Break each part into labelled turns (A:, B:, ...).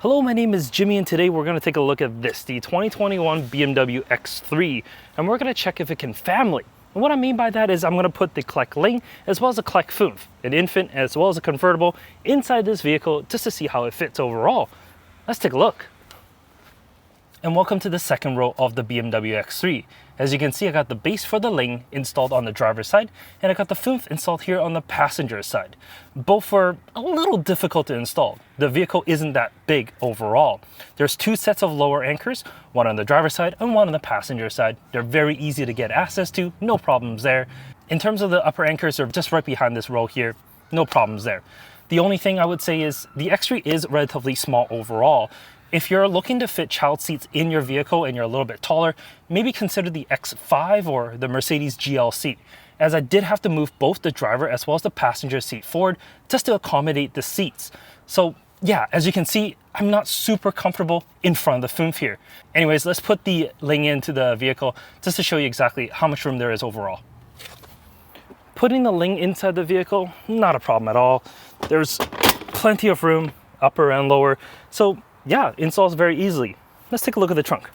A: Hello, my name is Jimmy and today we're going to take a look at this, the 2021 BMW X3, and we're going to check if it can family. And what I mean by that is I'm going to put the Clek Liing as well as a Clek Foonf, an infant as well as a convertible, inside this vehicle just to see how it fits overall. Let's take a look. And welcome to the second row of the BMW X3. As you can see, I got the base for the Liing installed on the driver's side, and I got the Foonf installed here on the passenger side. Both were a little difficult to install. The vehicle isn't that big overall. There's two sets of lower anchors, one on the driver's side and one on the passenger side. They're very easy to get access to, no problems there. In terms of the upper anchors, they're just right behind this row here, no problems there. The only thing I would say is the X3 is relatively small overall. If you're looking to fit child seats in your vehicle and you're a little bit taller, maybe consider the X5 or the Mercedes GLC, as I did have to move both the driver as well as the passenger seat forward just to accommodate the seats. So yeah, as you can see, I'm not super comfortable in front of the Foonf here. Anyways, let's put the Liing into the vehicle just to show you exactly how much room there is overall. Putting the Liing inside the vehicle, not a problem at all. There's plenty of room, upper and lower. So yeah, installs very easily. Let's take a look at the trunk.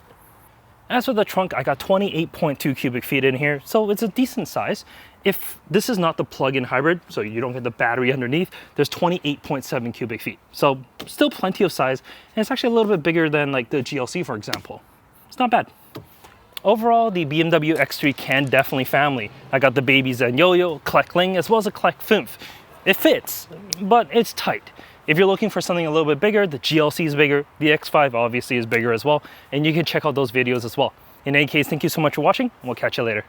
A: As for the trunk, I got 28.2 cubic feet in here, so it's a decent size. If this is not the plug-in hybrid, so you don't get the battery underneath, there's 28.7 cubic feet. So still plenty of size, and it's actually a little bit bigger than like the GLC, for example. It's not bad. Overall, the BMW X3 can definitely family. I got the baby Zen Yo-Yo, Clek Liing, as well as a Clek Foonf. It fits, but it's tight. If you're looking for something a little bit bigger, the GLC is bigger, the X5 obviously is bigger as well, and you can check out those videos as well. In any case, thank you so much for watching, and we'll catch you later.